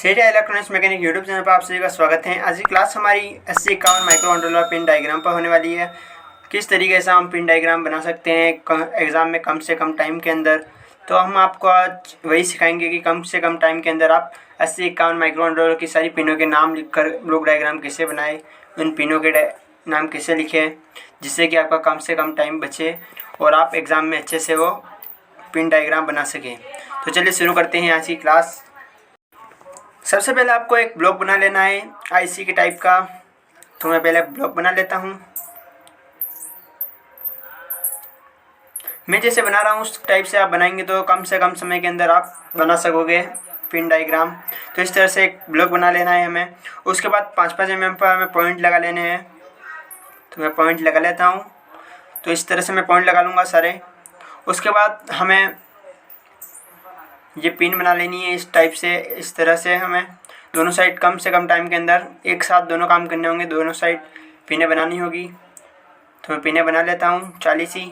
Sethia electronics mechanic YouTube channel पर आप सभी का स्वागत है। आज की क्लास हमारी 8051 माइक्रोकंट्रोलर पिन डायग्राम पर होने वाली है। किस तरीके से हम पिन डायग्राम बना सकते हैं एग्ज़ाम में कम से कम टाइम के अंदर। तो हम आपको आज वही सिखाएंगे कि कम से कम टाइम के अंदर आप 8051 माइक्रोकंट्रोलर की सारी पिनों के नाम लिखकर ब्लॉक डायग्राम कैसे बनाए, उन पिनों के नाम कैसे लिखें, जिससे कि आपका कम से कम टाइम बचे और आप एग्ज़ाम में अच्छे से वो पिन डायग्राम बना सकें। तो चलिए शुरू करते हैं आज की क्लास। सबसे पहले आपको एक ब्लॉक बना लेना है आईसी के टाइप का। तो मैं पहले ब्लॉक बना लेता हूँ। मैं जैसे बना रहा हूँ उस टाइप से आप बनाएंगे तो कम से कम समय के अंदर आप बना सकोगे पिन डायग्राम। तो इस तरह से एक ब्लॉक बना लेना है हमें। उसके बाद 5-5 mm पर हमें पॉइंट लगा लेने हैं। तो मैं पॉइंट लगा लेता हूँ। तो इस तरह से मैं पॉइंट लगा लूँगा सारे। उसके बाद हमें ये पिन बना लेनी है इस टाइप से। इस तरह से हमें दोनों साइड कम से कम टाइम के अंदर एक साथ दोनों काम करने होंगे, दोनों साइड पिनें बनानी होगी। तो मैं पिनें बना लेता हूँ 40 ही।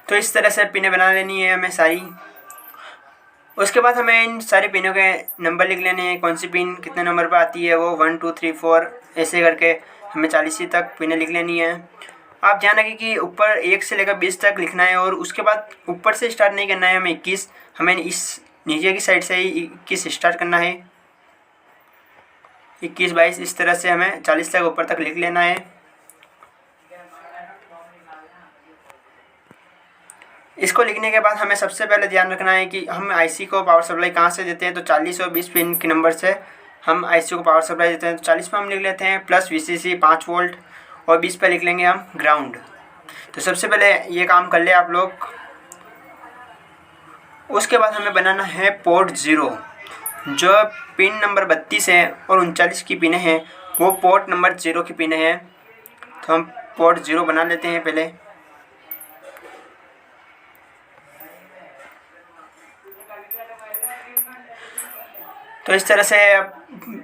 तो इस तरह से पिनें बना लेनी है हमें सारी। उसके बाद हमें इन सारी पिनों के नंबर लिख लेने हैं, कौन सी पिन कितने नंबर पर आती है, वो 1 2 3 4 ऐसे करके हमें 40 तक पिनें लिख लेनी है। आप ध्यान रखिए कि ऊपर 1 से लेकर 20 तक लिखना है और उसके बाद ऊपर से स्टार्ट नहीं करना है। हमें 21 हमें इस नीचे की साइड से ही 21 स्टार्ट करना है। 21 22 इस तरह से हमें 40 तक ऊपर तक लिख लेना है। इसको लिखने के बाद हमें सबसे पहले ध्यान रखना है कि हम आईसी को पावर सप्लाई कहाँ से देते हैं। तो 40 और 20 पिन के नंबर से हम आईसी को पावर सप्लाई देते हैं। तो 40 पर हम लिख लेते हैं प्लस वीसीसी 5 वोल्ट और 20 पर लिख लेंगे हम ग्राउंड। तो सबसे पहले ये काम कर ले आप लोग। उसके बाद हमें बनाना है पोर्ट 0। जो पिन नंबर 32 है और 39 की पिनें हैं वो पोर्ट नंबर 0 की पिनें हैं। तो हम पोर्ट 0 बना लेते हैं पहले। तो इस तरह से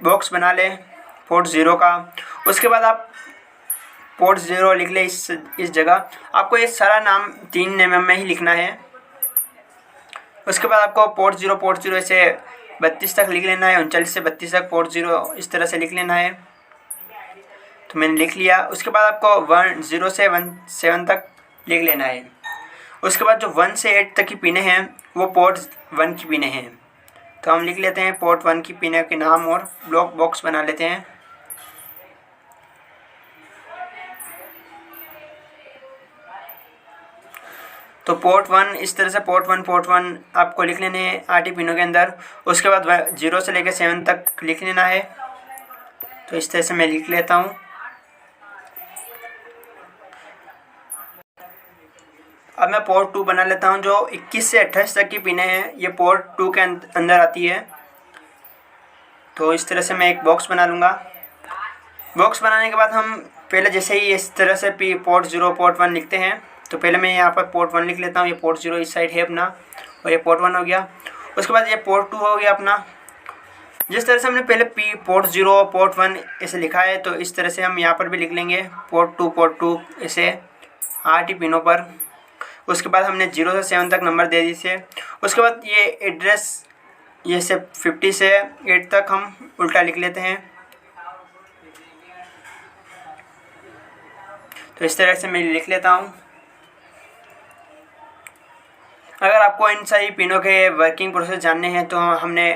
बॉक्स बना लें पोर्ट 0 का। उसके बाद आप पोर्ट 0 लिख लें इस जगह। आपको ये सारा नाम 3 mm में ही लिखना है। उसके बाद आपको पोर्ट 0 से 32 तक लिख लेना है, 39 से 32 तक पोर्ट 0 इस तरह से लिख लेना है। तो मैंने लिख लिया। उसके बाद आपको 0 से 17 तक लिख लेना है। उसके बाद जो 1 से 8 तक की पिनें हैं वो पोर्ट 1 की पिनें हैं। तो हम लिख लेते हैं पोर्ट 1 की पिनों के नाम और ब्लॉक बॉक्स बना लेते हैं। तो पोर्ट 1 इस तरह से पोर्ट 1 आपको लिख लेने हैं 8 पिनों के अंदर। उसके बाद 0 से लेकर 7 तक लिख लेना है। तो इस तरह से मैं लिख लेता हूँ। अब मैं पोर्ट 2 बना लेता हूँ। जो 21 से 28 तक की पिनें हैं ये पोर्ट 2 के अंदर आती है। तो इस तरह से मैं एक बॉक्स बना लूँगा। बॉक्स बनाने के बाद हम पहले जैसे ही इस तरह से पोर्ट 0 पोर्ट 1 लिखते हैं। तो पहले मैं यहाँ पर पोर्ट 1 लिख लेता हूँ। ये पोर्ट 0 इस साइड है अपना और ये पोर्ट 1 हो गया। उसके बाद ये पोर्ट 2 हो गया अपना। जिस तरह से हमने पहले पोर्ट 0 पोर्ट 1 ऐसे लिखा है तो इस तरह से हम यहाँ पर भी लिख लेंगे पोर्ट 2 ऐसे 8 ही पिनों पर। उसके बाद हमने 0 से 7 तक नंबर दे दी थे। उसके बाद ये एड्रेस ये से 50 से 8 तक हम उल्टा लिख लेते हैं। तो इस तरह से मैं लिख लेता हूँ। अगर आपको इन सारी पिनों के वर्किंग प्रोसेस जानने हैं तो हमने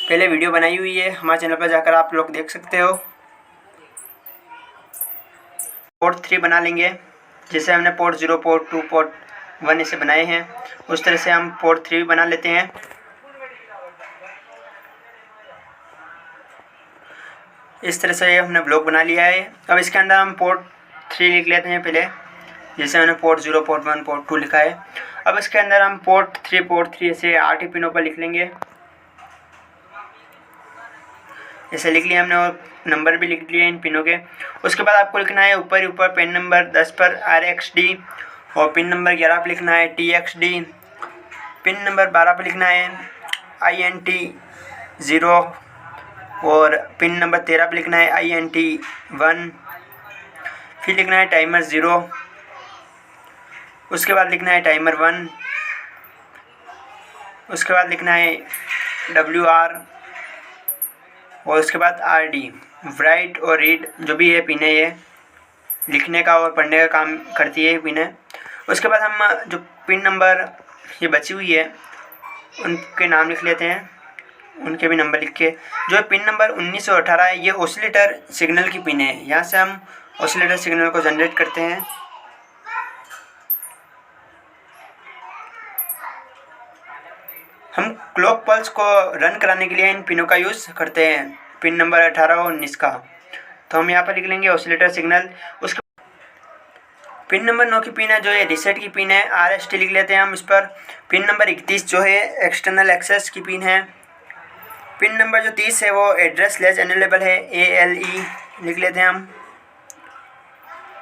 पहले वीडियो बनाई हुई है, हमारे चैनल पर जाकर आप लोग देख सकते हो। पोर्ट 3 बना लेंगे। जैसे हमने पोर्ट 0 पोर्ट 2 पोर्ट 1 ऐसे बनाए हैं उस तरह से हम पोर्ट 3 भी बना लेते हैं। इस तरह से हमने ब्लॉक बना लिया है। अब इसके अंदर हम पोर्ट 3 लिख लेते हैं पहले। जैसे मैंने पोर्ट 0 पोर्ट 1 पोर्ट 2 लिखा है। अब इसके अंदर हम पोर्ट 3 ऐसे 8 ही पिनों पर लिख लेंगे। ऐसे लिख लिया हमने और नंबर भी लिख लिए इन पिनों के। उसके बाद आपको लिखना है ऊपर पिन नंबर 10 पर RXD और पिन नंबर 11 पर लिखना है TXD। पिन नंबर 12 पर लिखना है INT 0 और पिन नंबर 13 पर लिखना है INT 1। फिर लिखना है टाइमर 0, उसके बाद लिखना है टाइमर 1, उसके बाद लिखना है WR और उसके बाद RD, राइट और रीड। जो भी ये पिन है ये लिखने का और पढ़ने का काम करती है पिन है। उसके बाद हम जो पिन नंबर ये बची हुई है उनके नाम लिख लेते हैं, उनके भी नंबर लिख के। जो पिन नंबर 19 और 18 है ये ऑसिलेटर सिग्नल की पिन है। यहाँ से हम ऑसिलेटर सिग्नल को जनरेट करते हैं। हम क्लॉक पल्स को रन कराने के लिए इन पिनों का यूज़ करते हैं, पिन नंबर 18 और 19 का। तो हम यहाँ पर लिख लेंगे ऑसिलेटर सिग्नल। उसके पिन नंबर 9 की पिन है जो ये रीसेट की पिन है, RST लिख लेते हैं हम इस पर। पिन नंबर 31 जो है एक्सटर्नल एक्सेस की पिन है। पिन नंबर जो 30 है वो एड्रेस लेस एनेबल है, ALE लिख लेते हैं हम।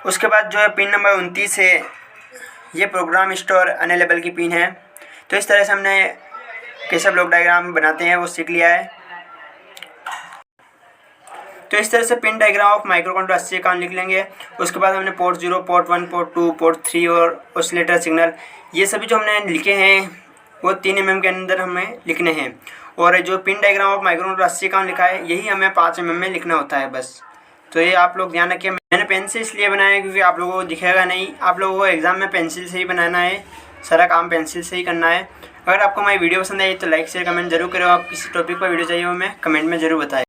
उसके बाद जो है पिन नंबर 29 है ये प्रोग्राम स्टोर अनेबल की पिन है। तो इस तरह से हमने कैसे ब्लॉक डायग्राम बनाते हैं वो सीख लिया है। तो इस तरह से pin diagram of microcontroller 80 account लिख लेंगे। उसके बाद हमने पोर्ट 0, पोर्ट 1, पोर्ट 2, पोर्ट 3 और ऑसिलेटर सिग्नल ये सभी जो हमने लिखे हैं वो 3 mm के अंदर हमें लिखने हैं। और जो pin diagram of microcontroller 80 account लिखा है यही हमें 5 mm में लिखना होता है बस। तो ये आप लोग ध्यान रखिए। मैंने पेन से इसलिए बनाया है क्योंकि आप लोगों को दिखेगा नहीं, आप लोगों को एग्ज़ाम में पेंसिल से ही बनाना है, सारा काम पेंसिल से ही करना है। अगर आपको हमारी वीडियो पसंद आई तो लाइक शेयर कमेंट जरूर करो। आप किसी टॉपिक पर वीडियो चाहिए हो हमें कमेंट में ज़रूर बताएं।